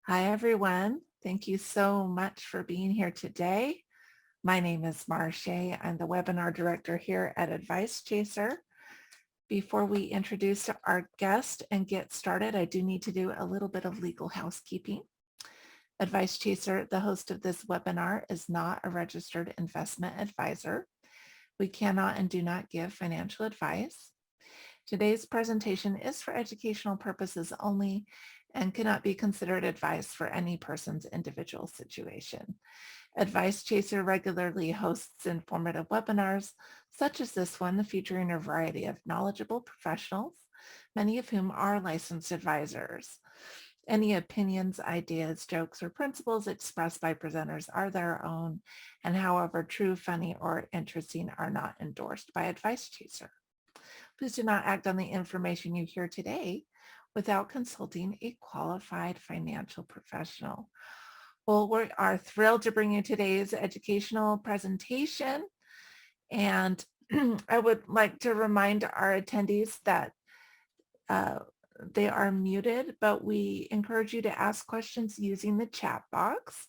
Hi, everyone. Thank you so much for being here today. My name is Marche. I'm the webinar director here at Advice Chaser. Before we introduce our guest and get started, I do need to do a little bit of legal housekeeping. Advice Chaser, the host of this webinar, is not a registered investment advisor. We cannot and do not give financial advice. Today's presentation is for educational purposes only and cannot be considered advice for any person's individual situation. Advice Chaser regularly hosts informative webinars, such as this one, featuring a variety of knowledgeable professionals, many of whom are licensed advisors. Any opinions, ideas, jokes, or principles expressed by presenters are their own, and however true, funny, or interesting are not endorsed by Advice Chaser. Please do not act on the information you hear today without consulting a qualified financial professional. Well, we are thrilled to bring you today's educational presentation. And I would like to remind our attendees that they are muted, but we encourage you to ask questions using the chat box.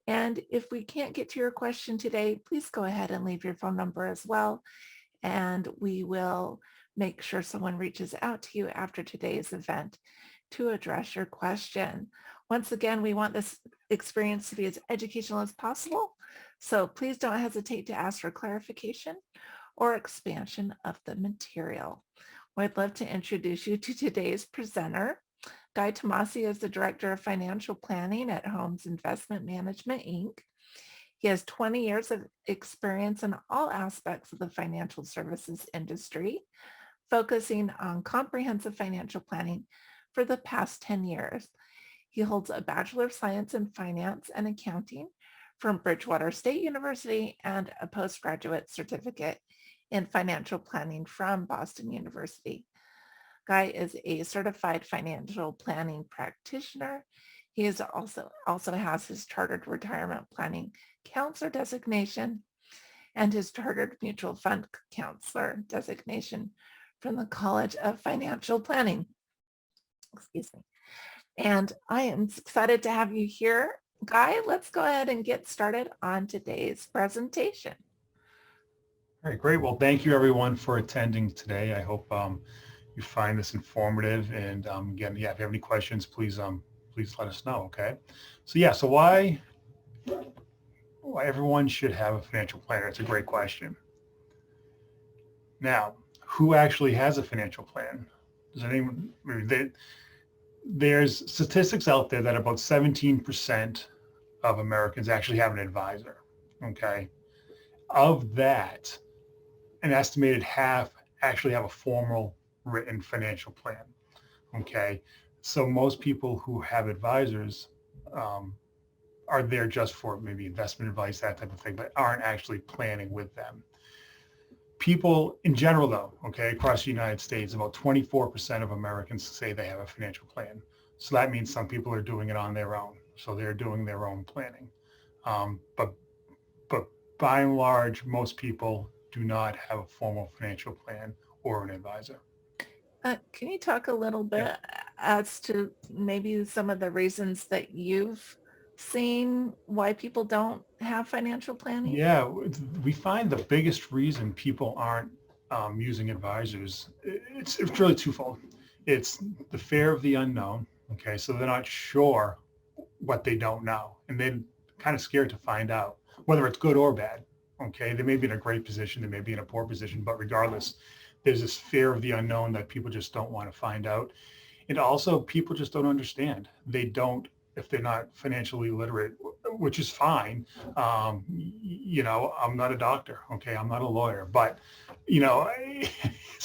And if we can't get to your question today, please go ahead and leave your phone number as well, and we will make sure someone reaches out to you after today's event to address your question. Once again, we want this experience to be as educational as possible, so please don't hesitate to ask for clarification or expansion of the material. I'd love to introduce you to today's presenter. Guy Tomasi is the Director of Financial Planning at Holmes Investment Management, Inc. He has 20 years of experience in all aspects of the financial services industry, focusing on comprehensive financial planning for the past 10 years. He holds a Bachelor of Science in Finance and Accounting from Bridgewater State University and a postgraduate certificate in financial planning from Boston University. Guy is a certified financial planning practitioner. He is also has his chartered retirement planning counselor designation and his chartered mutual fund counselor designation from the College of Financial Planning. Excuse me. And I am excited to have you here. Guy, let's go ahead and get started on today's presentation. All right, great. Well, thank you everyone for attending today. I hope you find this informative. And again, if you have any questions, please let us know. Okay. So why everyone should have a financial planner? It's a great question. Now, who actually has a financial plan? Does anyone? There's statistics out there that about 17% of Americans actually have an advisor. Okay. Of that, an estimated half actually have a formal written financial plan. Okay. So most people who have advisors are there just for maybe investment advice, that type of thing, but aren't actually planning with them. People in general, though, okay, across the United States, about 24% of Americans say they have a financial plan. So that means some people are doing it on their own. So they're doing their own planning. But by and large, most people do not have a formal financial plan or an advisor. Can you talk a little Yeah. bit as to maybe some of the reasons that you've seen why people don't have financial planning? Yeah, we find the biggest reason people aren't using advisors, it's really twofold. It's the fear of the unknown. Okay, so they're not sure what they don't know, and they're kind of scared to find out, whether it's good or bad. Okay, they may be in a great position, they may be in a poor position, but regardless, there's this fear of the unknown that people just don't want to find out. And also, people just don't understand. They don't, if they're not financially literate, which is fine. I'm not a doctor. Okay, I'm not a lawyer, but I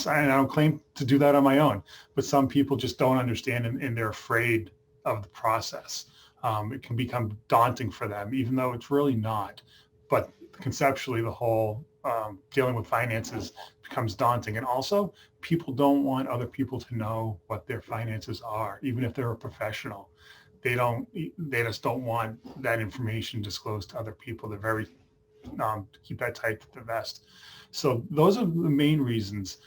don't claim to do that on my own. But some people just don't understand, and they're afraid of the process. It can become daunting for them, even though it's really not. But conceptually, the whole dealing with finances becomes daunting. And also, people don't want other people to know what their finances are, even if they're a professional. They just don't want that information disclosed to other people. They're very keep that tight to the vest. So those are the main reasons.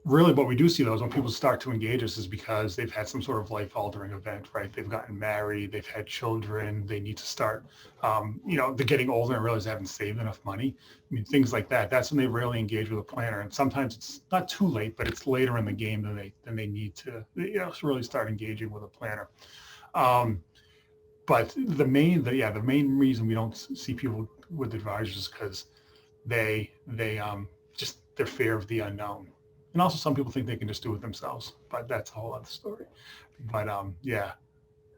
really what we do see those when people start to engage us is because they've had some sort of life altering event, right? They've gotten married, they've had children, they need to start, they're getting older and realize they haven't saved enough money. I mean, things like that. That's when they really engage with a planner. And sometimes it's not too late, but it's later in the game than they need to, really start engaging with a planner. But the main reason we don't see people with advisors is because just their fear of the unknown. And also some people think they can just do it themselves, but that's a whole other story. But yeah.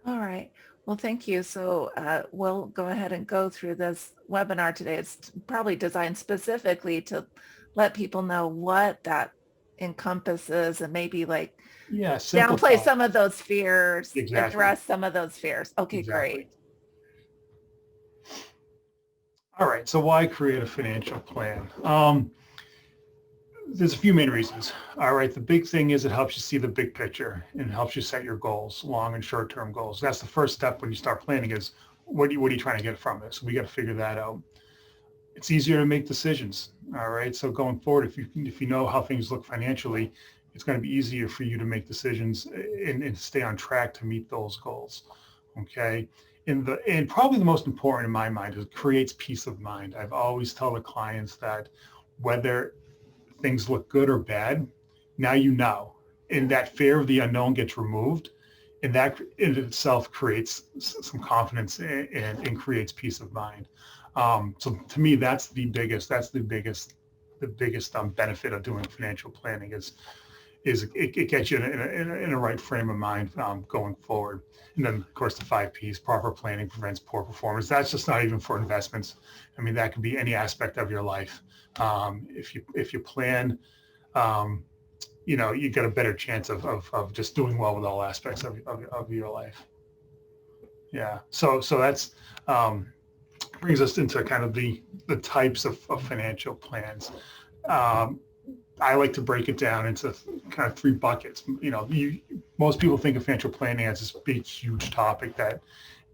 All right. Well, thank you. So we'll go ahead and go through this webinar today. It's probably designed specifically to let people know what that encompasses and maybe like Yeah, downplay simplify. some of those fears, Exactly. address some of those fears. Okay, Exactly. great. All right. So why create a financial plan? There's a few main reasons. All right. The big thing is it helps you see the big picture and helps you set your goals, long and short-term goals. That's the first step when you start planning is what are you trying to get from this? We got to figure that out. It's easier to make decisions. All right. So going forward, if you know how things look financially, it's going to be easier for you to make decisions and stay on track to meet those goals. Okay. And probably the most important in my mind is it creates peace of mind. I've always tell the clients that whether things look good or bad, now you know, and that fear of the unknown gets removed, and that in itself creates some confidence and creates peace of mind. So to me, that's the biggest benefit of doing financial planning is it gets you in a right frame of mind going forward. And then of course the 5 Ps, proper planning prevents poor performance. That's just not even for investments. I mean, that could be any aspect of your life. If you plan, you get a better chance of just doing well with all aspects of your life. Yeah. So that's brings us into kind of the types of financial plans. I like to break it down into kind of 3 buckets. Most people think of financial planning as this big, huge topic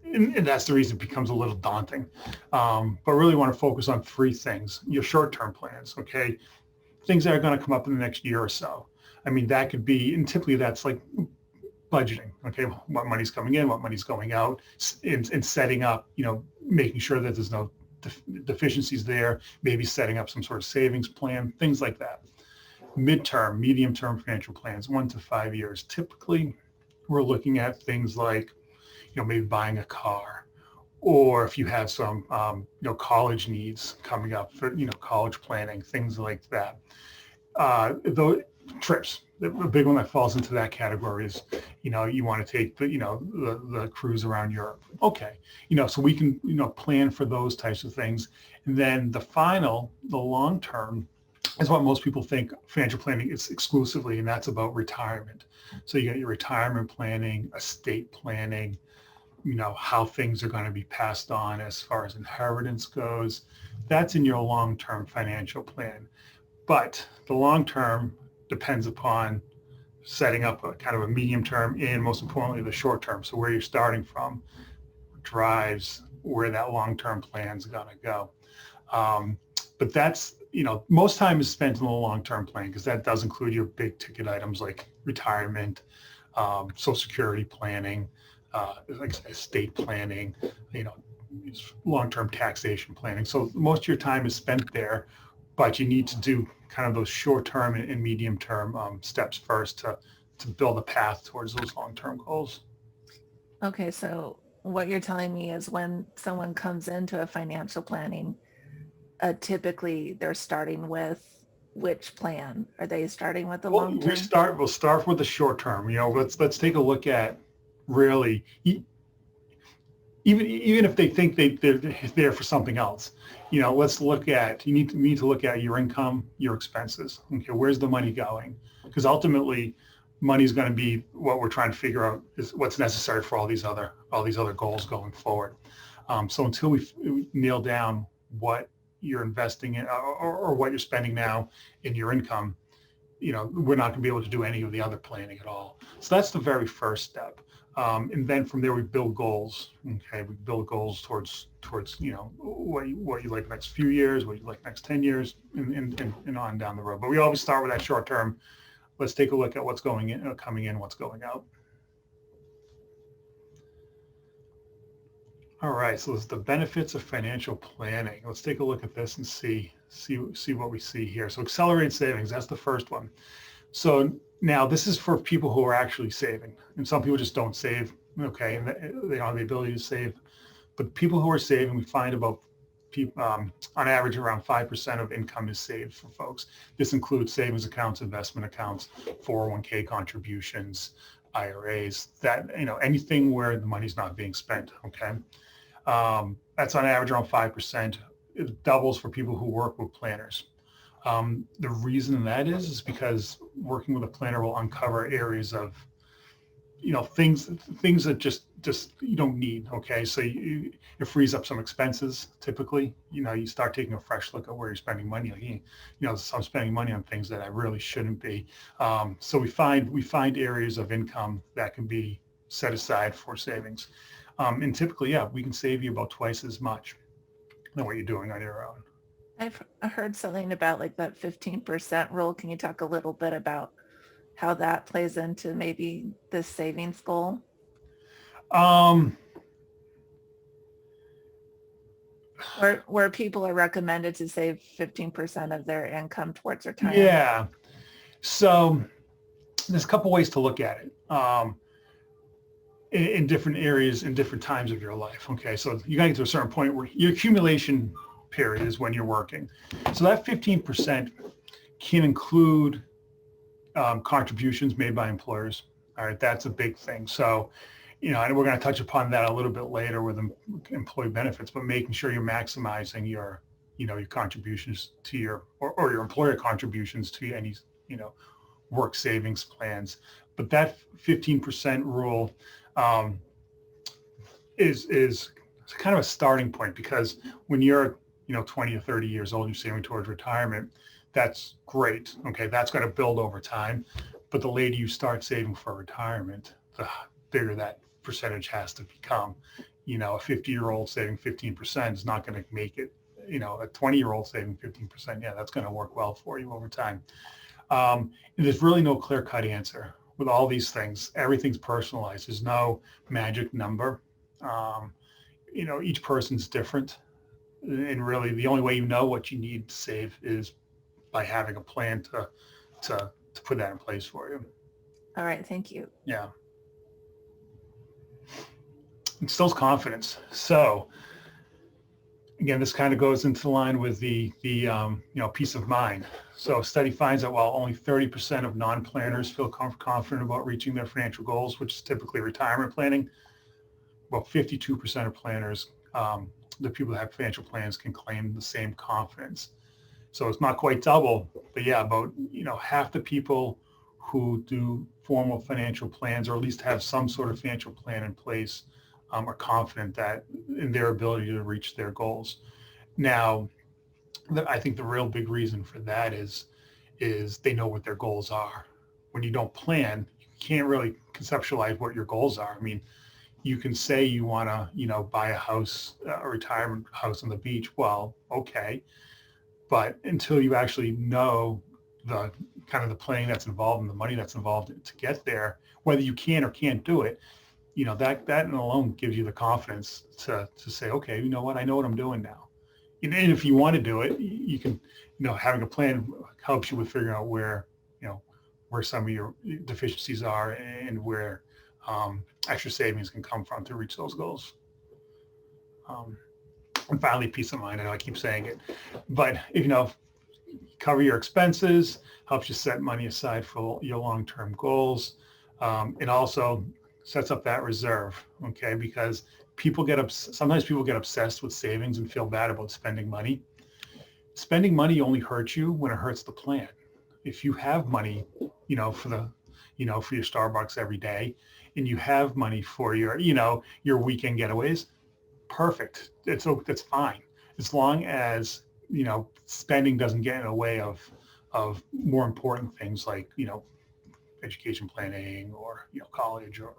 and that's the reason it becomes a little daunting. But really want to focus on 3 things. Your short-term plans, okay? Things that are going to come up in the next year or so. I mean, that could be, and typically that's like budgeting, okay? What money's coming in, what money's going out, and setting up, making sure that there's no deficiencies there, maybe setting up some sort of savings plan, things like that. Medium-term financial plans, 1 to 5 years. Typically, we're looking at things like, maybe buying a car, or if you have some, college needs coming up for, college planning, things like that. Those trips, the big one that falls into that category is, you want to take the cruise around Europe. Okay. So we can, plan for those types of things. And then the long term is what most people think financial planning is exclusively, and that's about retirement. So you got your retirement planning, estate planning, how things are going to be passed on as far as inheritance goes. That's in your long-term financial plan. But the long-term depends upon setting up a kind of a medium-term and most importantly, the short-term. So where you're starting from drives where that long-term plan is going to go. But that's, most time is spent in the long-term plan because that does include your big ticket items like retirement, Social Security planning, like estate planning, long-term taxation planning. So most of your time is spent there, but you need to do kind of those short-term and medium-term steps first to build a path towards those long-term goals. Okay, so what you're telling me is when someone comes into a financial planning, typically they're starting with which plan? Are they starting with the long term? We'll start with the short term. Let's take a look at really even if they think they're there for something else. Let's look at you need to look at your income, your expenses. Okay, where's the money going? Because ultimately, money is going to be what we're trying to figure out is what's necessary for all these other goals going forward. So until we nail down what you're investing in or what you're spending now in your income, we're not going to be able to do any of the other planning at all. So that's the very first step. And then from there we build goals. Okay, we build goals towards what you like the next few years, what you like next 10 years, and on down the road. But we always start with that short term let's take a look at what's going in, coming in, what's going out. All right, so it's the benefits of financial planning. Let's take a look at this and see what we see here. So accelerated savings, that's the first one. So now this is for people who are actually saving, and some people just don't save, okay, and they don't have the ability to save. But people who are saving, we find about on average around 5% of income is saved for folks. This includes savings accounts, investment accounts, 401k contributions, IRAs, that, anything where the money's not being spent, okay? That's on average around 5%. It doubles for people who work with planners. The reason that is because working with a planner will uncover areas of, things that just you don't need. Okay, so it frees up some expenses. Typically, you start taking a fresh look at where you're spending money. Like, so I'm spending money on things that I really shouldn't be. So we find areas of income that can be set aside for savings. And typically, yeah, we can save you about twice as much than what you're doing on your own. I've heard something about like that 15% rule. Can you talk a little bit about how that plays into maybe this savings goal? Where people are recommended to save 15% of their income towards retirement. Yeah. So there's a couple ways to look at it. In different areas, in different times of your life. Okay, so you got to get to a certain point where your accumulation period is when you're working. So that 15% can include contributions made by employers. All right, that's a big thing. So, and we're going to touch upon that a little bit later with employee benefits, but making sure you're maximizing your, your contributions to your, or your employer contributions to any, work savings plans. But that 15% rule is kind of a starting point, because when you're 20 or 30 years old, you're saving towards retirement. That's great. Okay, that's going to build over time. But the later you start saving for retirement, the bigger that percentage has to become. A 50-year-old saving 15% is not going to make it. A 20-year-old saving 15%, yeah, that's going to work well for you over time. And there's really no clear-cut answer. With all these things, everything's personalized. There's no magic number. Each person's different. And really the only way you know what you need to save is by having a plan to put that in place for you. All right. Thank you. Yeah. Instills confidence. So again, this kind of goes into line with the peace of mind. So a study finds that while only 30% of non-planners feel confident about reaching their financial goals, which is typically retirement planning, about 52% of planners, the people that have financial plans, can claim the same confidence. So it's not quite double, but yeah, about half the people who do formal financial plans, or at least have some sort of financial plan in place, are confident that in their ability to reach their goals. Now, I think the real big reason for that is they know what their goals are. When you don't plan, you can't really conceptualize what your goals are. I mean, you can say you want to, buy a house, a retirement house on the beach. Well, okay. But until you actually know the kind of the planning that's involved and the money that's involved to get there, whether you can or can't do it, that alone gives you the confidence to say, okay, you know what, I know what I'm doing now. And if you want to do it, you can, having a plan helps you with figuring out where some of your deficiencies are and where extra savings can come from to reach those goals. And finally, peace of mind. I know I keep saying it, but if cover your expenses, helps you set money aside for your long-term goals. It also sets up that reserve, okay? Because sometimes people get obsessed with savings and feel bad about spending money. Spending money only hurts you when it hurts the plan. If you have money, for your Starbucks every day, and you have money for your weekend getaways, perfect. It's fine, as long as spending doesn't get in the way of more important things like education planning, or college, or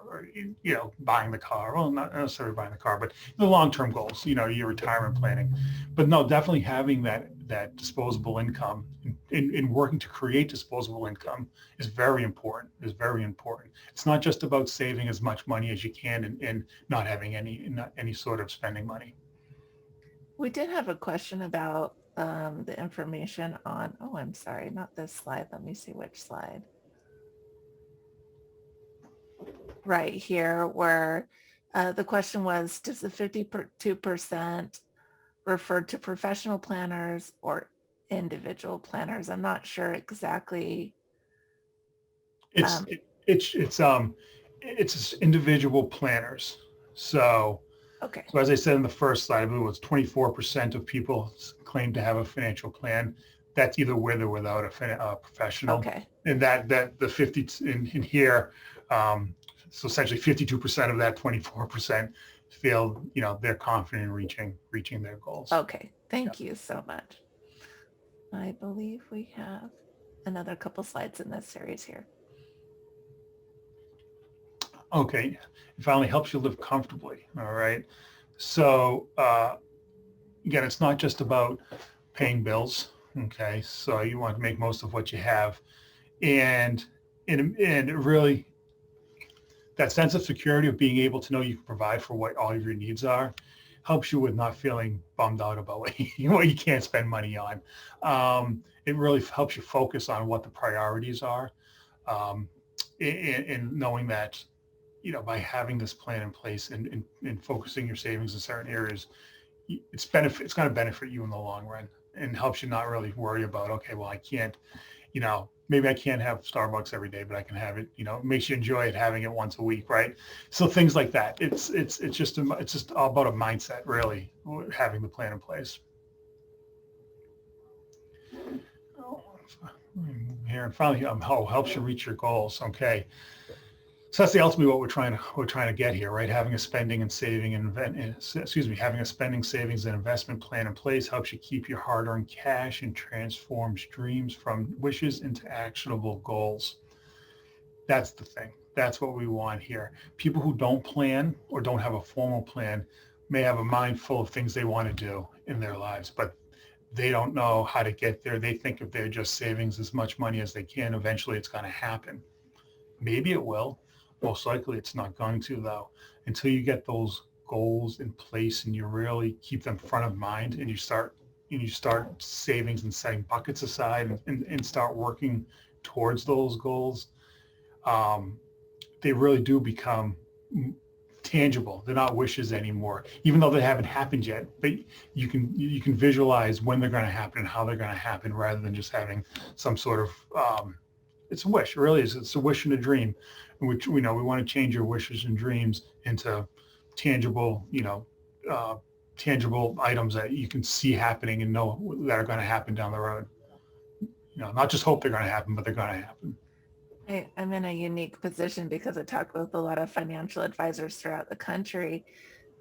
buying the car. Well, not necessarily buying the car, but the long-term goals, your retirement planning. But no, definitely having that disposable income, in working to create disposable income is very important, It's not just about saving as much money as you can and not having any sort of spending money. We did have a question about the information on, oh, I'm sorry, not this slide. Let me see which slide. Right here, where the question was, does the 52% refer to professional planners or individual planners? I'm not sure exactly. It's it's individual planners. So Okay. as I said in the first slide, I believe it was 24% of people claim to have a financial plan. That's either with or without a professional. Okay. And that the 50 in here, so essentially 52% of that 24% feel they're confident in reaching their goals. Okay. Thank you so much. I believe we have another couple slides in this series here. Okay, it finally helps you live comfortably. All right. So again, it's not just about paying bills. Okay, so you want to make most of what you have, and really that sense of security of being able to know you can provide for what all of your needs are helps you with not feeling bummed out about what you can't spend money on. It really helps you focus on what the priorities are, and knowing that by having this plan in place and focusing your savings in certain areas, it's going to benefit you in the long run and helps you not really worry about, okay, well, I can't, maybe I can't have Starbucks every day, but I can have it, it makes you enjoy it having it once a week. Right. So things like that. It's just all about a mindset, really, having the plan in place. Here and finally, helps you reach your goals. Okay. So that's ultimately what we're trying to get here, right? Having a spending and saving and having a spending, savings, and investment plan in place helps you keep your hard-earned cash and transforms dreams from wishes into actionable goals. That's the thing. That's what we want here. People who don't plan or don't have a formal plan may have a mind full of things they want to do in their lives, but they don't know how to get there. They think if they're just savings as much money as they can, eventually it's going to happen. Maybe it will. Most likely it's not going to, though, until you get those goals in place and you really keep them front of mind and you start savings and setting buckets aside and start working towards those goals. They really do become tangible. They're not wishes anymore, even though they haven't happened yet. But you can visualize when they're going to happen and how they're going to happen, rather than just having some sort of it's a wish. It really is. It's a wish and a dream, which we want to change your wishes and dreams into tangible, tangible items that you can see happening and know that are going to happen down the road. Not just hope they're going to happen, but they're going to happen. I'm in a unique position because I talk with a lot of financial advisors throughout the country.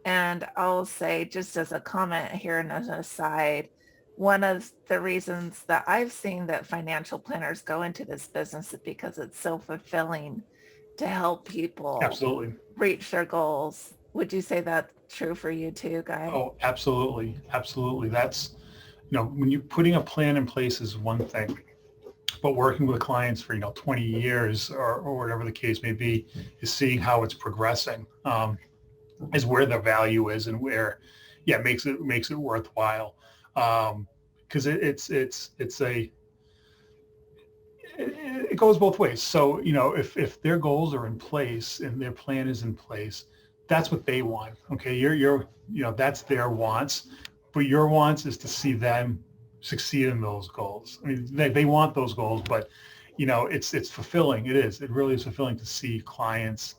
And I'll say, just as a comment here and as an aside, one of the reasons that I've seen that financial planners go into this business is because it's so fulfilling to help people Absolutely reach their goals. Would you say that's true for you too, Guy? Oh, absolutely. Absolutely. That's, when you're putting a plan in place is one thing, but working with clients for, 20 years or whatever the case may be, is seeing how it's progressing, is where the value is and where, it makes it worthwhile. Because it goes both ways. So, if their goals are in place and their plan is in place, that's what they want. Okay. You're that's their wants, but your wants is to see them succeed in those goals. I mean, they want those goals, but it's fulfilling. It is. It really is fulfilling to see clients,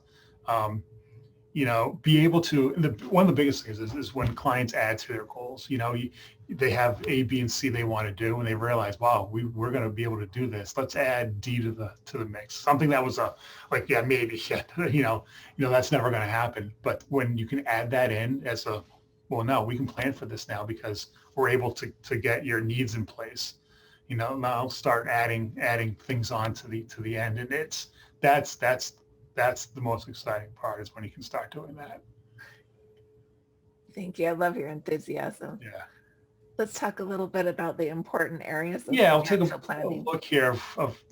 be able to, one of the biggest things is when clients add to their goals. They have A, B, and C they want to do, and they realize, wow, we're going to be able to do this. Let's add D to the mix. Something that was maybe, that's never going to happen. But when you can add that in as no, we can plan for this now because we're able to get your needs in place. Now start adding things on to the end, and that's the most exciting part, is when you can start doing that. Thank you. I love your enthusiasm. Yeah. let's talk a little bit about the important areas of Yeah, I'll take financial a planning. look here of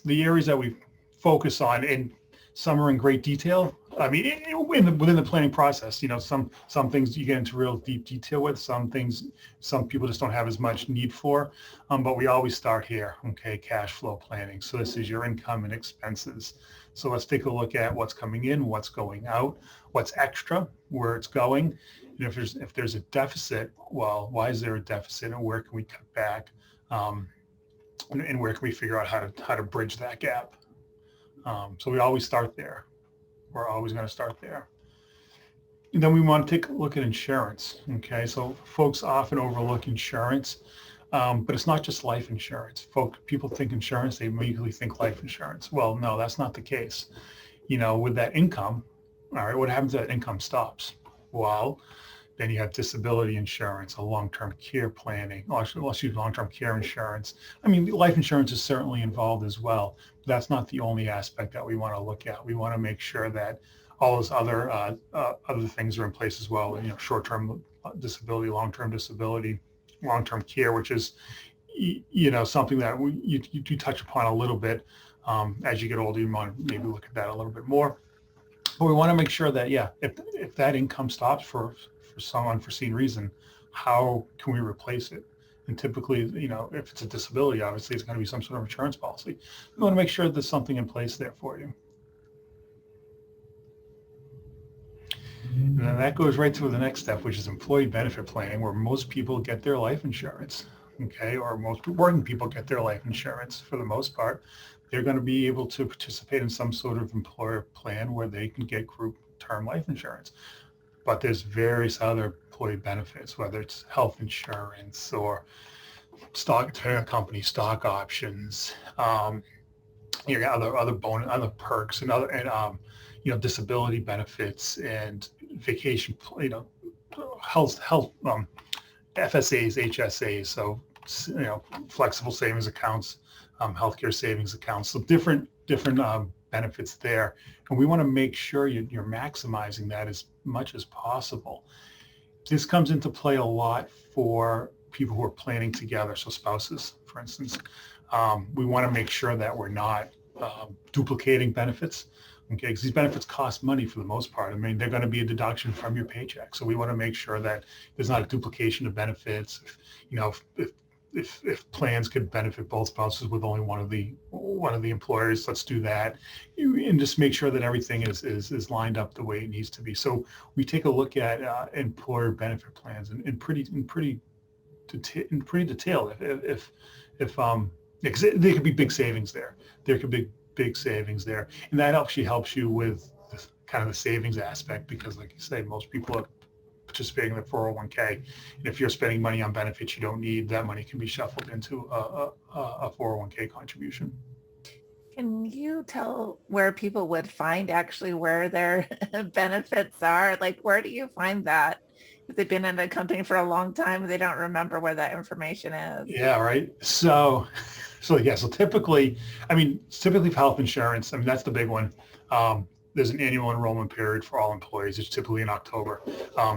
the areas that we focus on, and some are in great detail. I mean, within the planning process, some things you get into real deep detail with. Some things, some people just don't have as much need for. But we always start here, okay? Cash flow planning. So this is your income and expenses. So let's take a look at what's coming in, what's going out, what's extra, where it's going. And if there's a deficit, well, why is there a deficit, and where can we cut back? And where can we figure out how to bridge that gap? So we always start there. We're always going to start there. And then we want to take a look at insurance. Okay, so folks often overlook insurance, but it's not just life insurance. People think insurance, they immediately think life insurance. Well, no, that's not the case. With that income, all right, what happens if that income stops? Well, then you have disability insurance, a long-term care planning, long-term care insurance. I mean, life insurance is certainly involved as well. But that's not the only aspect that we want to look at. We want to make sure that all those other things are in place as well. Short-term disability, long-term disability, long-term care, which is, something that you touch upon a little bit. As you get older, you want to maybe look at that a little bit more. But we want to make sure that, if that income stops for some unforeseen reason, how can we replace it? And typically, if it's a disability, obviously it's going to be some sort of insurance policy. We want to make sure there's something in place there for you. And then that goes right to the next step, which is employee benefit planning, where most people get their life insurance, okay? Or most working people get their life insurance for the most part. They're going to be able to participate in some sort of employer plan where they can get group term life insurance. But there's various other employee benefits, whether it's health insurance or company stock options, you got other perks and disability benefits and vacation, health, FSAs, HSAs, so flexible savings accounts, healthcare savings accounts, so different benefits there, and we want to make sure you're maximizing that as much as possible. This comes into play a lot for people who are planning together, so spouses, for instance. We want to make sure that we're not duplicating benefits, okay? Because these benefits cost money for the most part. I mean, they're going to be a deduction from your paycheck, so we want to make sure that there's not a duplication of benefits. If plans could benefit both spouses with only one of the employers, let's do that, and just make sure that everything is lined up the way it needs to be. So we take a look at employer benefit plans in pretty detailed. If there could be big savings there. There could be big savings there, and that helps you with kind of the savings aspect, because, like you say, most people are participating in the 401k, and if you're spending money on benefits you don't need, that money can be shuffled into a 401k contribution. Can you tell where people would find actually where their benefits are? Like, where do you find that? If they've been in a company for a long time, they don't remember where that information is. Yeah, right. So typically for health insurance, I mean, that's the big one. There's an annual enrollment period for all employees. It's typically in October.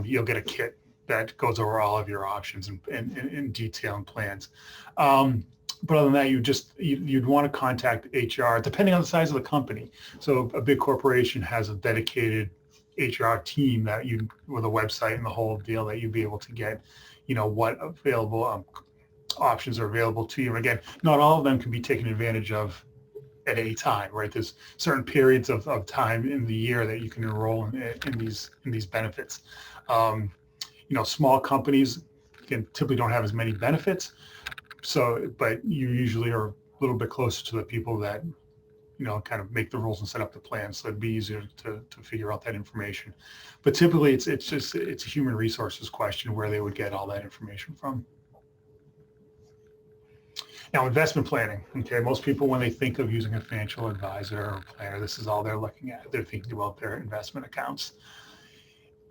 You'll get a kit that goes over all of your options in detail and plans. But other than that, you'd want to contact HR, depending on the size of the company. So a big corporation has a dedicated HR team with a website and the whole deal, that you'd be able to get, what available options are available to you. Again, not all of them can be taken advantage of at any time, right? There's certain periods of time in the year that you can enroll in these benefits. Small companies typically don't have as many benefits, but you usually are a little bit closer to the people that kind of make the rules and set up the plan, so it'd be easier to figure out that information. But typically it's a human resources question where they would get all that information from. Now, investment planning, okay, most people, when they think of using a financial advisor or planner, this is all they're looking at. They're thinking about their investment accounts.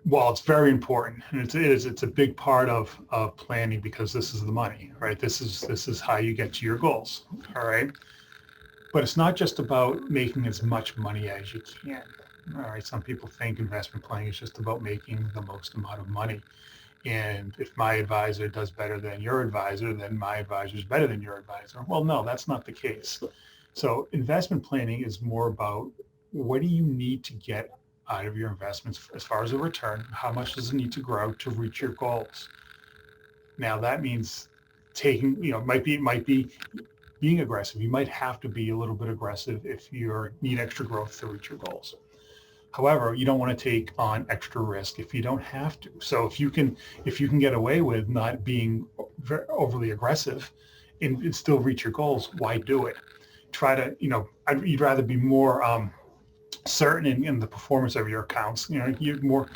Well, it's very important, and it's a big part of planning, because this is the money, right? This is how you get to your goals, all right? But it's not just about making as much money as you can, all right? Some people think investment planning is just about making the most amount of money. And if my advisor does better than your advisor, then my advisor is better than your advisor. Well, no, that's not the case. So investment planning is more about what do you need to get out of your investments as far as a return? How much does it need to grow to reach your goals? Now that means taking, it might be being aggressive. You might have to be a little bit aggressive if you need extra growth to reach your goals. However, you don't want to take on extra risk if you don't have to. So if you can get away with not being overly aggressive and still reach your goals, why do it? Try to, you'd rather be more certain in the performance of your accounts. You're more,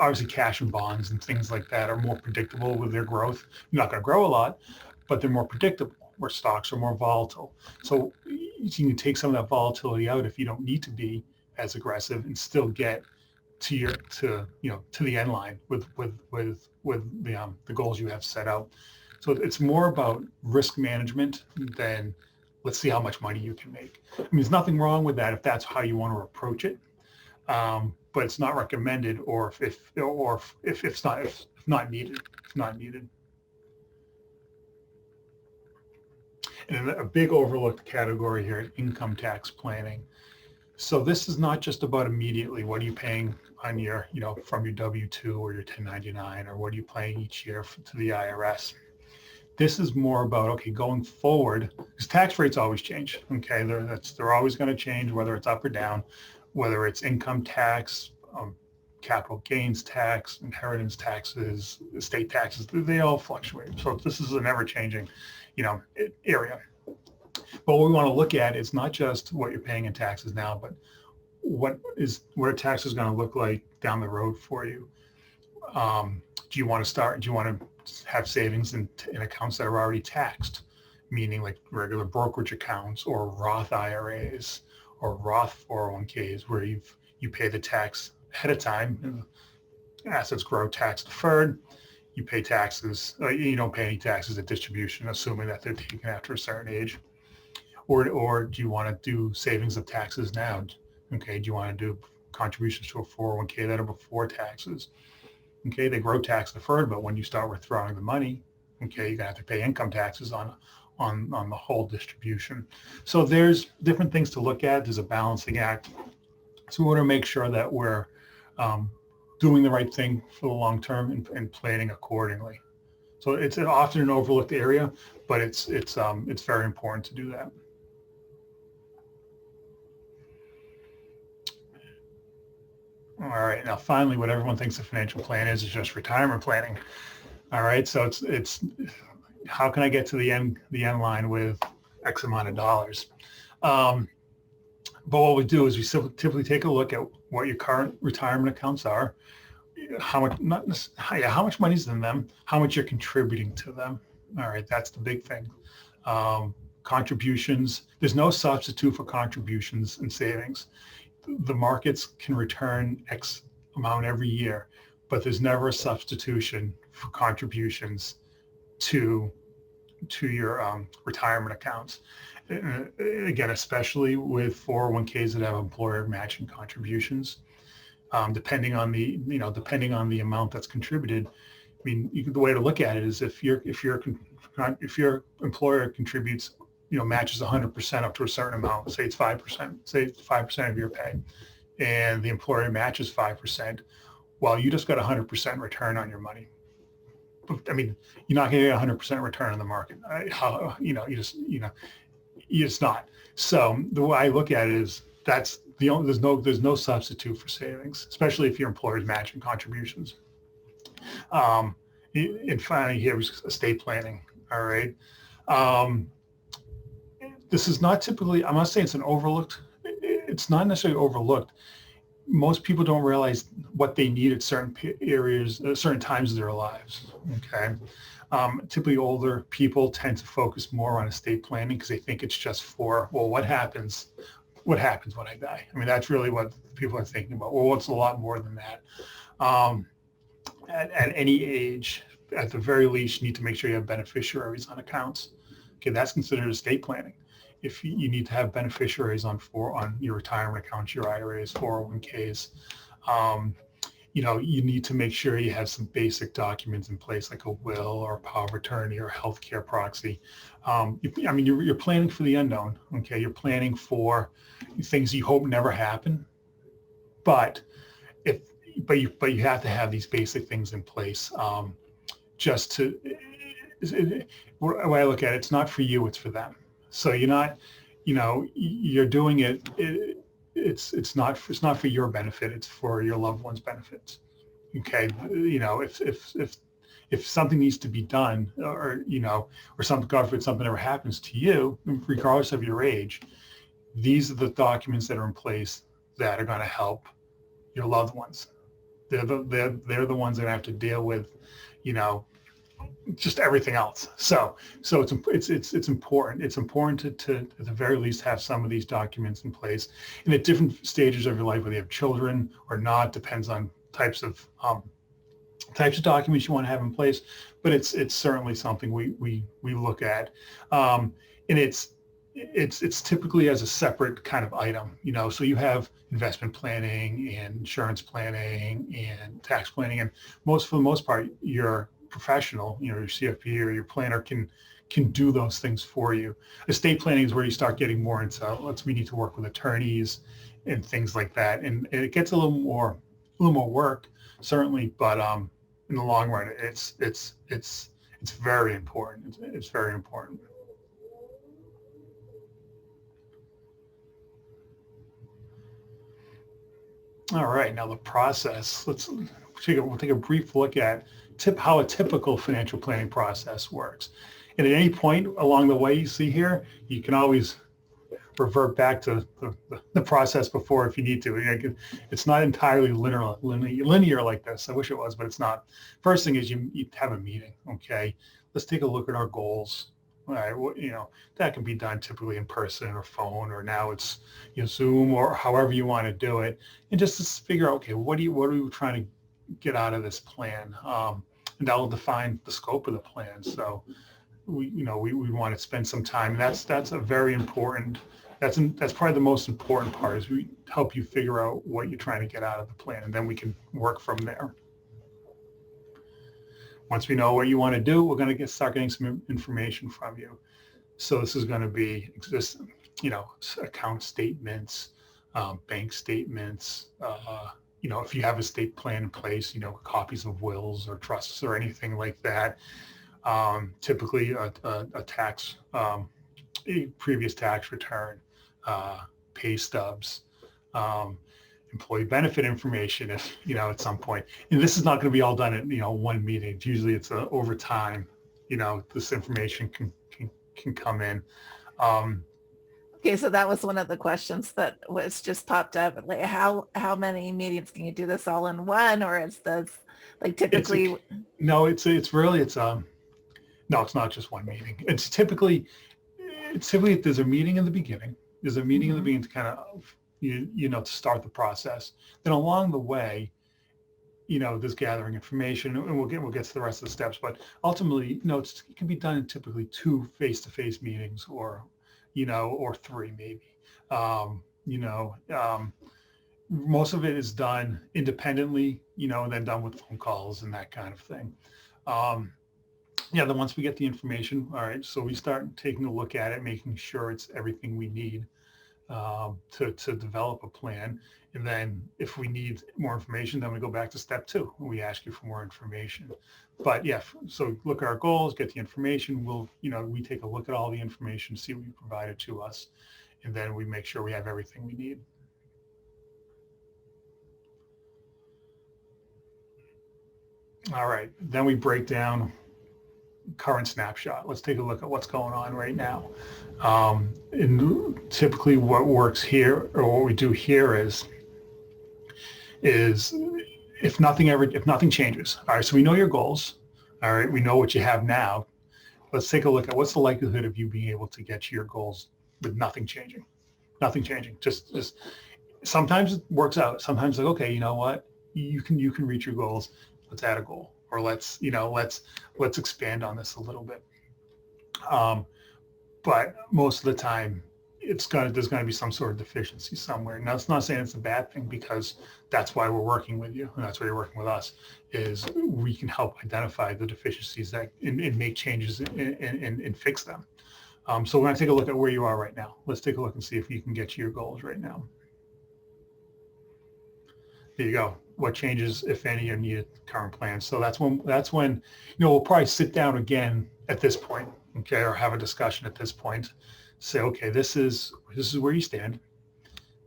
obviously cash and bonds and things like that are more predictable with their growth. You're not going to grow a lot, but they're more predictable, where stocks are more volatile. So you can take some of that volatility out if you don't need to be as aggressive and still get to the end line with the goals you have set out. So it's more about risk management than let's see how much money you can make. I mean, there's nothing wrong with that if that's how you want to approach it, but it's not recommended, or if it's not needed, it's not needed. And a big overlooked category here is income tax planning. So this is not just about immediately what are you paying on your, from your W-2 or your 1099, or what are you paying each year to the IRS. This is more about, okay, going forward, because tax rates always change. Okay, they're always going to change, whether it's up or down, whether it's income tax, capital gains tax, inheritance taxes, estate taxes, they all fluctuate. So this is an ever-changing, area. But what we want to look at is not just what you're paying in taxes now, but what are taxes going to look like down the road for you? Do you want to have savings in accounts that are already taxed, meaning like regular brokerage accounts or Roth IRAs or Roth 401ks, where you pay the tax ahead of time, and assets grow tax deferred. You pay taxes, you don't pay any taxes at distribution, assuming that they're taken after a certain age. Or do you want to do savings of taxes now? Okay, do you want to do contributions to a 401k that are before taxes? Okay, they grow tax deferred, but when you start withdrawing the money, okay, you're gonna have to pay income taxes on the whole distribution. So there's different things to look at. There's a balancing act. So we want to make sure that we're doing the right thing for the long term and planning accordingly. So it's often an overlooked area, but it's very important to do that. All right, now finally, what everyone thinks a financial plan is just retirement planning. All right, so it's how can I get to the end line with X amount of dollars? But what we do is we typically take a look at what your current retirement accounts are, how much money's in them, how much you're contributing to them. All right, that's the big thing. Contributions, there's no substitute for contributions and savings. The markets can return X amount every year, but there's never a substitution for contributions to your retirement accounts. Again, especially with 401ks that have employer matching contributions, depending on the amount that's contributed. I mean, the way to look at it is if your employer contributes, matches 100% up to a certain amount, say it's 5% of your pay, and the employer matches 5%, well, you just got 100% return on your money. I mean, you're not going to get 100% return on the market. You're just not. So the way I look at it is there's no substitute for savings, especially if your employer is matching contributions. And finally, here is estate planning. All right. This is not typically, I'm not saying it's it's not necessarily overlooked. Most people don't realize what they need at certain certain times of their lives. Okay. Typically older people tend to focus more on estate planning because they think it's just for, well, what happens when I die? I mean, that's really what people are thinking about. Well, it's a lot more than that. At any age, at the very least, you need to make sure you have beneficiaries on accounts. Okay, that's considered estate planning. If you need to have beneficiaries on your retirement accounts, your IRAs, 401ks. you need to make sure you have some basic documents in place, like a will or a power of attorney or a healthcare proxy. You're planning for the unknown. Okay, you're planning for things you hope never happen, but if but you have to have these basic things in place. Just to the way I look at it, it's not for you, it's for them. So you're not, you're doing it. It's not for your benefit. It's for your loved one's benefits. Okay, if something needs to be done, or something, God forbid, something ever happens to you, regardless of your age, these are the documents that are in place that are going to help your loved ones. They're the ones that have to deal with, just everything else. So it's important. It's important to at the very least have some of these documents in place. And at different stages of your life, whether you have children or not, depends on types of documents you want to have in place. But it's certainly something we look at, and it's typically as a separate kind of item. So you have investment planning and insurance planning and tax planning, and for the most part, your professional, your CFP or your planner can do those things for you. Estate planning is where you start getting more into, we need to work with attorneys and things like that, and it gets a little more work, certainly, but in the long run, it's very important. It's very important. All right, now the process. We'll take a brief look at how a typical financial planning process works. And at any point along the way you see here, you can always revert back to the process before if you need to. It's not entirely linear like this. I wish it was, but it's not. First thing is you have a meeting. Okay, let's take a look at our goals. All right, that can be done typically in person or phone, or now it's Zoom or however you want to do it, and just to figure out, okay, what are we trying to get out of this plan, and that will define the scope of the plan. So we want to spend some time. That's a very important. That's probably the most important part, is we help you figure out what you're trying to get out of the plan, and then we can work from there. Once we know what you want to do, we're going to start getting some information from you. So this is going to be account statements, bank statements, if you have a estate plan in place, copies of wills or trusts or anything like that. Typically a tax, a previous tax return, pay stubs, employee benefit information, if at some point. And this is not going to be all done at one meeting. Usually it's over time. This information can come in. Okay, so that was one of the questions that was just popped up. Like, how many meetings can you do this all in one, or is this like typically? No, it's not just one meeting. It's typically there's a meeting in the beginning. There's a meeting in the beginning to kind of to start the process. Then along the way, there's gathering information, and we'll get to the rest of the steps. But ultimately, it can be done in typically 2 face-to-face meetings, or 3 maybe. Most of it is done independently, and then done with phone calls and that kind of thing. Then once we get the information, all right, so we start taking a look at it, making sure it's everything we need to develop a plan. And then if we need more information, then we go back to step 2 and we ask you for more information. But yeah, so look at our goals, get the information. We take a look at all the information, see what you provided to us, and then we make sure we have everything we need. All right, then we break down current snapshot. Let's take a look at what's going on right now. And typically what works here, or what we do here is if nothing changes. All right, so we know your goals. All right, we know what you have now. Let's take a look at what's the likelihood of you being able to get to your goals with nothing changing. Nothing changing. Just sometimes it works out. Sometimes like, okay, you know what? You can reach your goals. Let's add a goal, or let's expand on this a little bit. But most of the time, there's gonna be some sort of deficiency somewhere. Now, it's not saying it's a bad thing, because that's why we're working with you, and that's why you're working with us, is we can help identify the deficiencies that and make changes and fix them. So we're gonna take a look at where you are right now. Let's take a look and see if you can get to your goals right now. There you go. What changes, if any, are needed in the current plan? So that's when we'll probably sit down again at this point, okay, or have a discussion at this point. Say, okay, this is where you stand.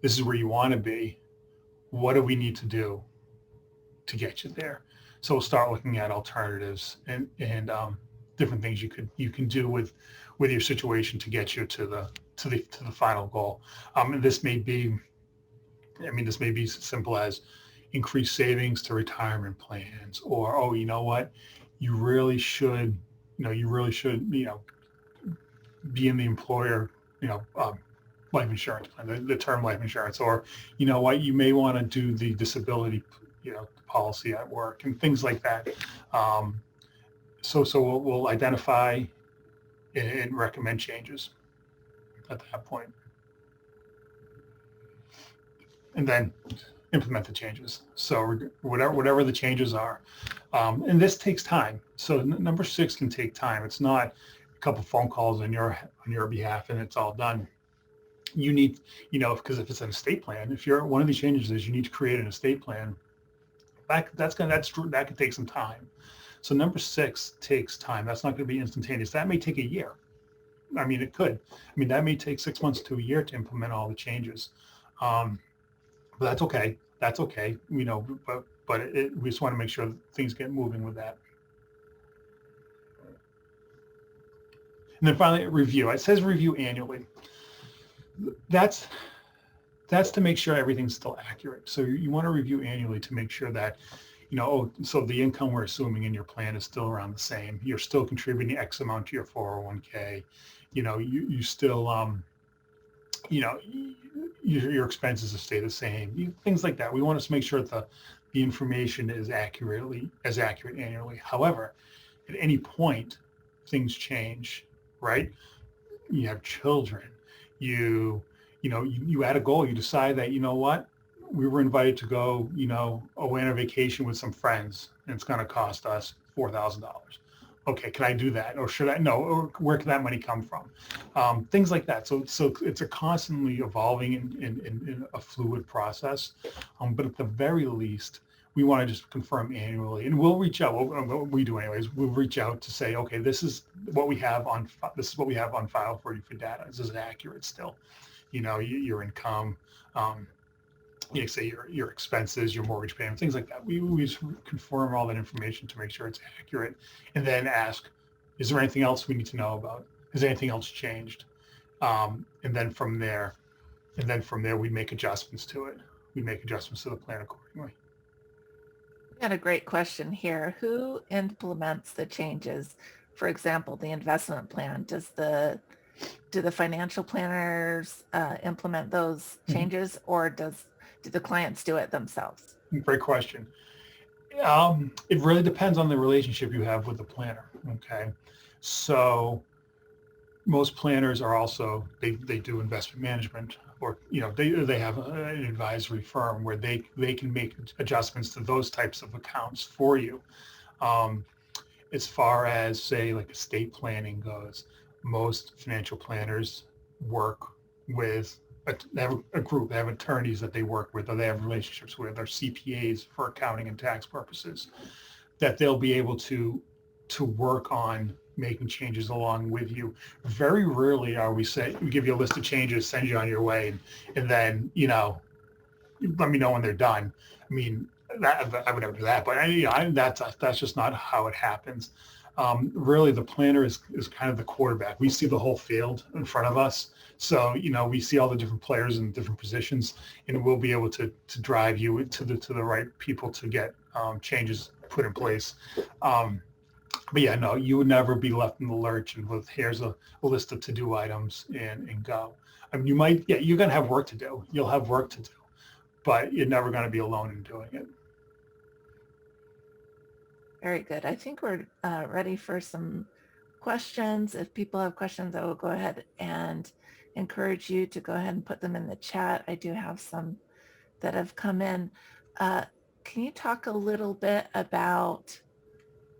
This is where you want to be. What do we need to do to get you there? So we'll start looking at alternatives and different things you can do with your situation to get you to the final goal. And this may be as simple as increased savings to retirement plans, or, oh, you know what, you really should be in the employer, life insurance plan, the term life insurance, or, you know what, you may want to do the disability, policy at work, and things like that. So we'll identify and recommend changes at that point, and then implement the changes. So whatever the changes are, and this takes time. So number 6 can take time. It's not a couple phone calls on your behalf and it's all done. You need, because if it's an estate plan, if you're one of these changes is you need to create an estate plan, that could take some time. So number 6 takes time. That's not going to be instantaneous. That may take a year. It could. That may take 6 months to a year to implement all the changes. But that's okay. That's okay. We just want to make sure that things get moving with that. And then finally, review. It says review annually. That's to make sure everything's still accurate. So you want to review annually to make sure that, so the income we're assuming in your plan is still around the same. You're still contributing X amount to your 401k. You still, your expenses will stay the same. Things like that. We want to make sure that the information is accurate annually. However, at any point, things change, right? You have children. You add a goal. You decide that, what, we were invited to go, away on a vacation with some friends, and it's going to cost us $4,000. Okay, can I do that, or should I? No, or where can that money come from? Things like that. So it's a constantly evolving in a fluid process. But at the very least, we want to just confirm annually, and we'll reach out. What we do anyways, we'll reach out to say, okay, this is what we have on file for you for data. Is it accurate still? Your income, say your expenses, your mortgage payment, things like that. We just confirm all that information to make sure it's accurate, and then ask, is there anything else we need to know about? Has anything else changed? And then from there, we make adjustments to it. We make adjustments to the plan accordingly. We got a great question here. Who implements the changes? For example, the investment plan. Do the financial planners implement those changes, or do the clients do it themselves? Great question. It really depends on the relationship you have with the planner. Okay, so most planners are also they do investment management, or they have an advisory firm where they can make adjustments to those types of accounts for you. As far as, say, like estate planning goes, most financial planners work with they have a group. They have attorneys that they work with, or they have relationships with, or CPAs for accounting and tax purposes, that they'll be able to work on making changes along with you. Very rarely are we give you a list of changes, send you on your way, and then let me know when they're done. I would never do that, but that's just not how it happens. Really, the planner is kind of the quarterback. We see the whole field in front of us. So, we see all the different players in different positions, and we'll be able to drive you to the right people to get changes put in place. But yeah, no, you would never be left in the lurch and with, here's a list of to-do items and go. You're going to have work to do. You'll have work to do, but you're never going to be alone in doing it. Very good. I think we're ready for some questions. If people have questions, I will go ahead and encourage you to go ahead and put them in the chat. I do have some that have come in. Can you talk a little bit about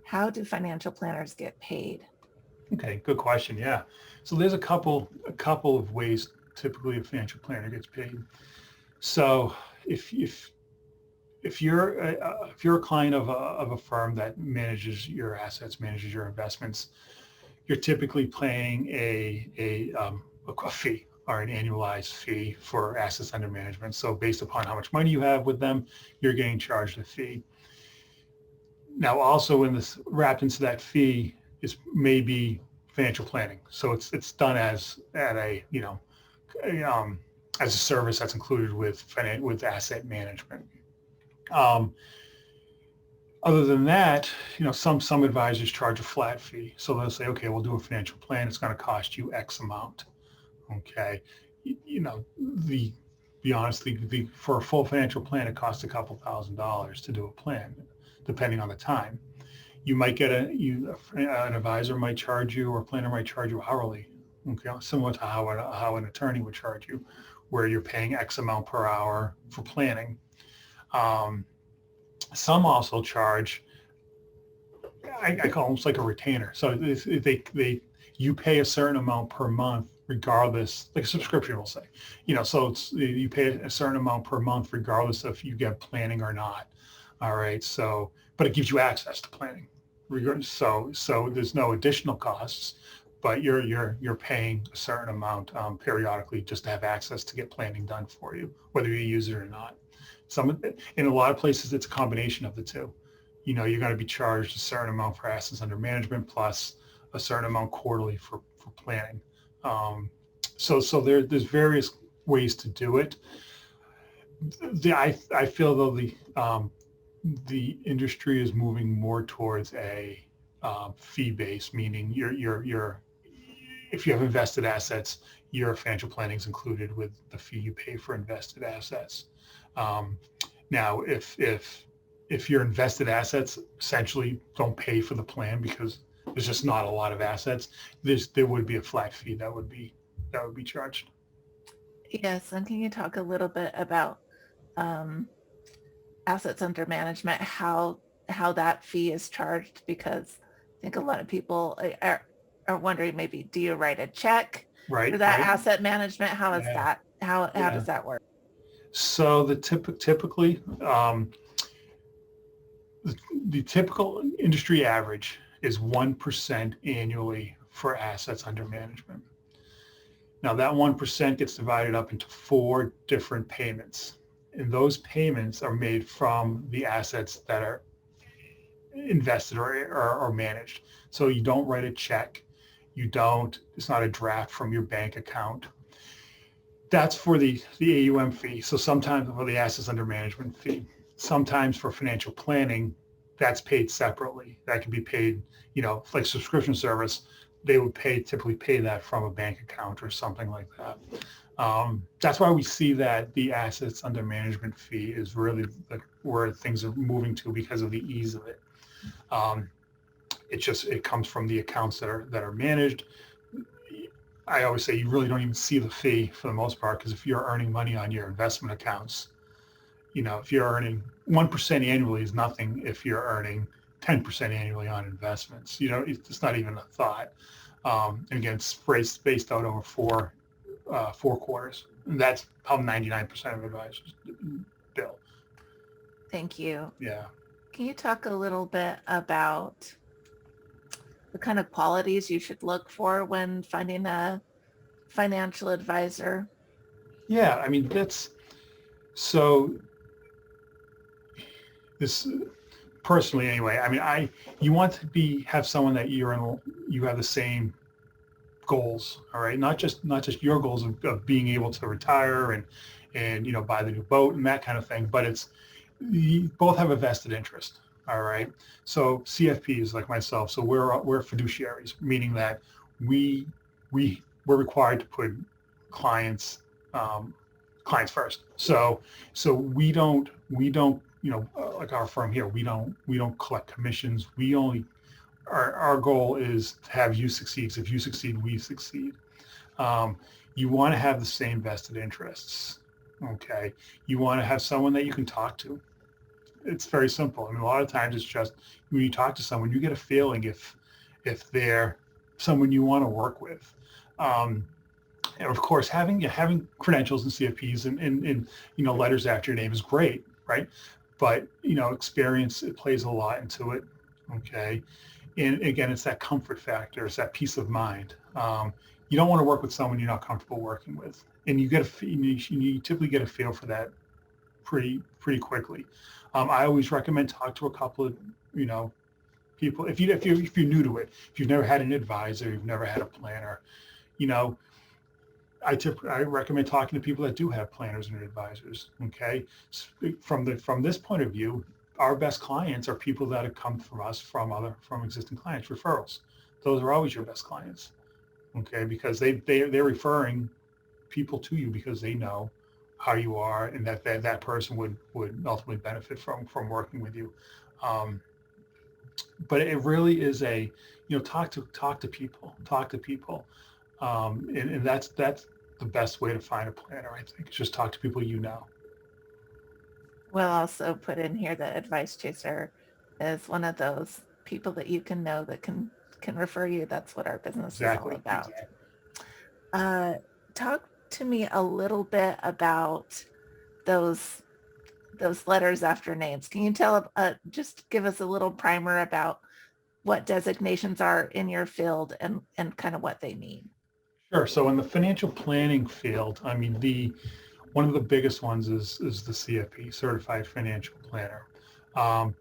how do financial planners get paid? Okay, good question. Yeah. So there's a couple of ways typically a financial planner gets paid. So if you're a client of a firm that manages your assets, manages your investments, you're typically paying a fee or an annualized fee for assets under management. So based upon how much money you have with them, you're getting charged a fee. Now, also in this, wrapped into that fee is maybe financial planning. So it's done as as a service that's included with asset management. Other than that, some advisors charge a flat fee. So they'll say, okay, we'll do a financial plan. It's going to cost you X amount. Okay, be honest, for a full financial plan, it costs a couple $1,000s to do a plan, depending on the time. You might get an advisor might charge you, or a planner might charge you hourly. Okay, similar to how an attorney would charge you, where you're paying X amount per hour for planning. Some also charge, I call it almost like a retainer. So you pay a certain amount per month, regardless, like a subscription will say, so you pay a certain amount per month, regardless if you get planning or not. All right. So, but it gives you access to planning. So there's no additional costs, but you're paying a certain amount periodically just to have access to get planning done for you, whether you use it or not. In a lot of places, it's a combination of the two. You're going to be charged a certain amount for assets under management plus a certain amount quarterly for planning. So there's various ways to do it. I feel though the industry is moving more towards a fee base, meaning if you have invested assets, your financial planning is included with the fee you pay for invested assets. Now, if your invested assets essentially don't pay for the plan because there's just not a lot of assets, there would be a flat fee that would be charged. Yes, and can you talk a little bit about assets under management, how that fee is charged? Because I think a lot of people are wondering, maybe, do you write a check for that asset management? How is that? How does that work? So typically, the typical industry average is 1% annually for assets under management. Now that 1% gets divided up into 4 different payments, and those payments are made from the assets that are invested or managed. So you don't write a check. It's not a draft from your bank account. That's for the AUM fee. So sometimes for the assets under management fee, sometimes for financial planning, that's paid separately. That can be paid, like subscription service, they would typically pay that from a bank account or something like that. That's why we see that the assets under management fee is really where things are moving to because of the ease of it. It comes from the accounts that are managed. I always say you really don't even see the fee for the most part, because if you're earning money on your investment accounts, if you're earning 1% annually is nothing if you're earning 10% annually on investments. It's not even a thought. And again, it's spaced out over four quarters. And that's how 99% of advisors bill. Thank you. Yeah. Can you talk a little bit about the kind of qualities you should look for when finding a financial advisor? Yeah, I mean, this personally anyway, I mean, you want to have someone that you have the same goals, all right? Not just your goals of being able to retire and buy the new boat and that kind of thing, but you both have a vested interest. All right. So CFPs like myself, so we're fiduciaries, meaning that we're required to put clients first. So we don't like our firm here, we don't collect commissions. Our goal is to have you succeed. So if you succeed, we succeed. You want to have the same vested interests. Okay. You want to have someone that you can talk to. It's very simple. I mean, a lot of times it's just when you talk to someone, you get a feeling if they're someone you want to work with. Um, and of course, having credentials and CFPs and letters after your name is great, right? But experience, it plays a lot into it. Okay, and again, it's that comfort factor. It's that peace of mind. You don't want to work with someone you're not comfortable working with, and you typically get a feel for that pretty quickly. I always recommend talk to a couple of people if you're new to it. If you've never had an advisor, you've never had a planner, you know, I recommend talking to people that do have planners and advisors. Okay, from this point of view, our best clients are people that have come from us from existing clients, referrals. Those are always your best clients. Okay, because they're referring people to you because they know how you are and that person would ultimately benefit from working with you. Um, but it really is talk to people, and that's the best way to find a planner. I think is just talk to people you know. We'll also put in here that Advice Chaser is one of those people that you can know that can refer you. That's what our business is all Exactly. about. Talk to me a little bit about those letters after names. Can you just give us a little primer about what designations are in your field and kind of what they mean? Sure. So in the financial planning field, I mean, the one of the biggest ones is the CFP, Certified Financial Planner. Um,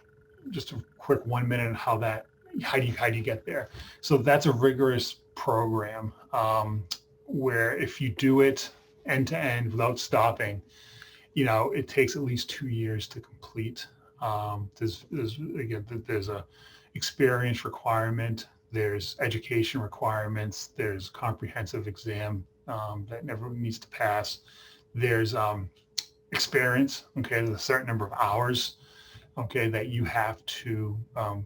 just a quick 1 minute on how do you get there. So that's a rigorous program, where if you do it end to end without stopping, it takes at least 2 years to complete. There's a experience requirement, there's education requirements, there's comprehensive exam that everyone needs to pass. There's experience. Okay, there's a certain number of hours. Okay, that you have to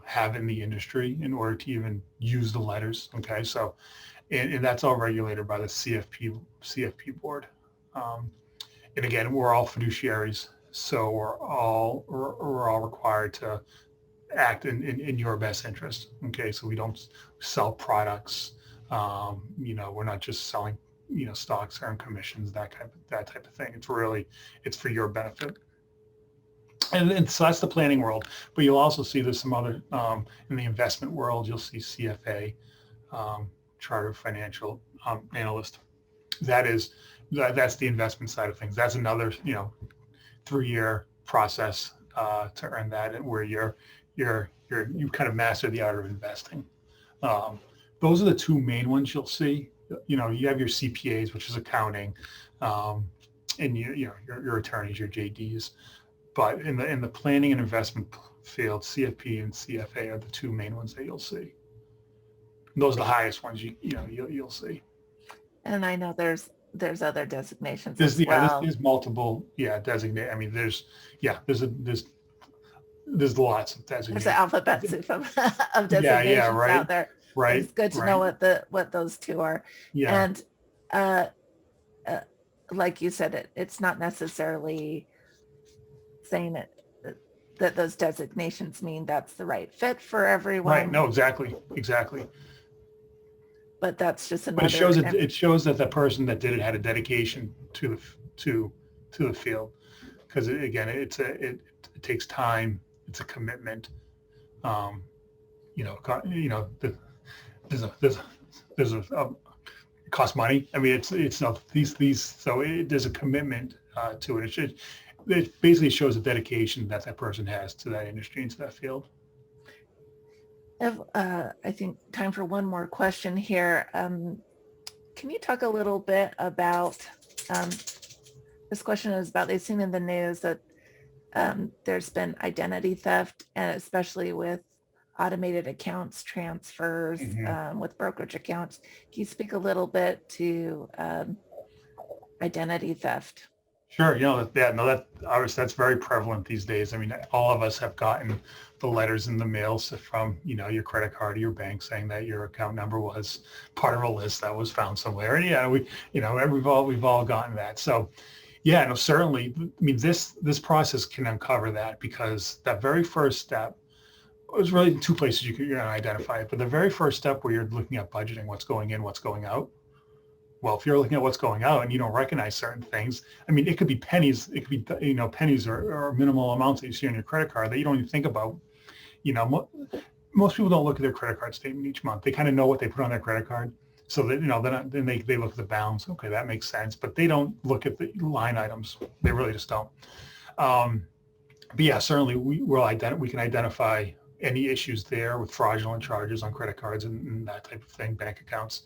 have in the industry in order to even use the letters. Okay, so and that's all regulated by the CFP board. Um, and again, we're all fiduciaries, so we're all required to act in your best interest. Okay, so we don't sell products. We're not just selling stocks, earn commissions, that type of thing. It's for your benefit. And so that's the planning world. But you'll also see there's some other in the investment world. You'll see CFA, Chartered Financial Analyst. That's the investment side of things. That's another 3-year process to earn that, and where you kind of master the art of investing. Um, those are the two main ones you'll see. You have your CPAs, which is accounting, and your attorneys, your JDs. But in the planning and investment field, CFP and CFA are the two main ones that you'll see. And those are the highest ones you'll see. And I know there's other designations There's as well. there's multiple designate. I mean there's lots of There's designations. an alphabet soup of Yeah, designations right, out there. right, It's good to know what those two are. yeah, And uh, uh, like you said, it's not necessarily saying that those designations mean that's the right fit for everyone. right. No, exactly. But that's just But another. it shows that the person that did it had a dedication to the field, because again, it takes time. It's a commitment. Um, there's a it costs money. I mean, it's not these. So there's a commitment to it. It basically shows a dedication that person has to that industry and to that field. I think time for one more question here. Can you talk a little bit about, um, this question is about, they've seen in the news that there's been identity theft, and especially with automated accounts transfers, Mm-hmm. with brokerage accounts. Can you speak a little bit to identity theft? Sure. Yeah, no, that obviously that's very prevalent these days. I mean, all of us have gotten the letters in the mail from, your credit card or your bank saying that your account number was part of a list that was found somewhere. And yeah, we've all gotten that. So yeah, no, certainly. I mean, this process can uncover that, because that very first step is really two places you're going to identify it. But the very first step, where you're looking at budgeting, what's going in, what's going out. Well, if you're looking at what's going out and you don't recognize certain things, I mean, it could be pennies, it could be, pennies or minimal amounts that you see on your credit card that you don't even think about. You know, most people don't look at their credit card statement each month. They kind of know what they put on their credit card. So that, then they look at the balance. Okay, that makes sense. But they don't look at the line items. They really just don't. Um, but yeah, certainly we can identify any issues there with fraudulent charges on credit cards and that type of thing, bank accounts.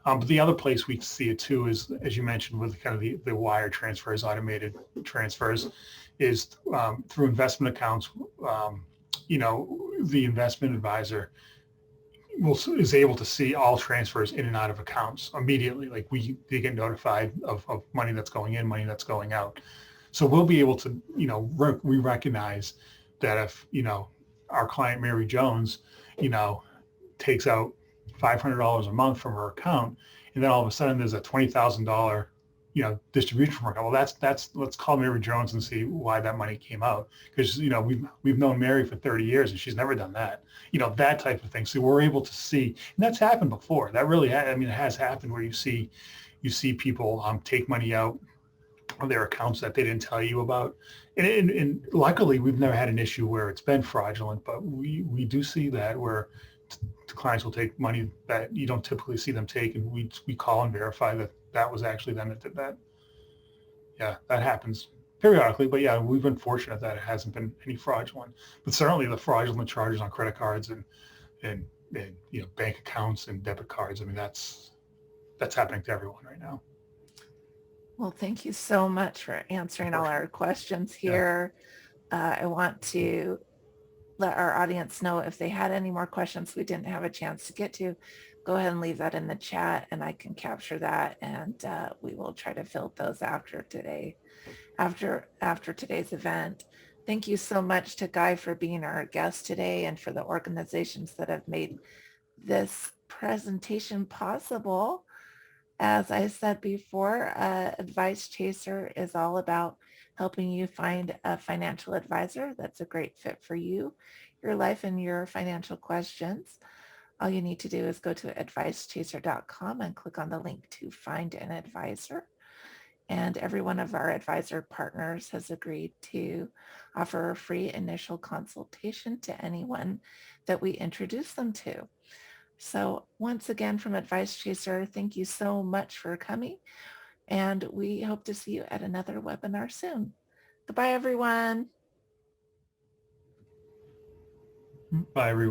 But the other place we see it too is, as you mentioned, with kind of the wire transfers, automated transfers, is through investment accounts. The investment advisor is able to see all transfers in and out of accounts immediately. Like they get notified of money that's going in, money that's going out. So we'll be able to, we recognize that if, our client Mary Jones, you know, takes out $500 a month from her account, and then all of a sudden there's a $20,000, distribution from her account. Well, let's call Mary Jones and see why that money came out, because we've known Mary for 30 years and she's never done that. That type of thing. So we're able to see, and that's happened before. That really, it has happened, where you see people take money out of their accounts that they didn't tell you about. And luckily, we've never had an issue where it's been fraudulent, but we do see that, where clients will take money that you don't typically see them take, and we call and verify that that was actually them that did that. Yeah, that happens periodically, but yeah, we've been fortunate that it hasn't been any fraudulent. But certainly the fraudulent charges on credit cards and bank accounts and debit cards. I mean, that's happening to everyone right now. Well, thank you so much for answering all our questions Yeah. here. I want to let our audience know if they had any more questions we didn't have a chance to get to, go ahead and leave that in the chat and I can capture that, and we will try to fill those after today's event. Thank you so much to Guy for being our guest today, and for the organizations that have made this presentation possible. As I said before, Advice Chaser is all about helping you find a financial advisor that's a great fit for you, your life, and your financial questions. All you need to do is go to advicechaser.com and click on the link to find an advisor. And every one of our advisor partners has agreed to offer a free initial consultation to anyone that we introduce them to. So once again, from Advice Chaser, thank you so much for coming, and we hope to see you at another webinar soon. Goodbye, everyone. Bye, everyone.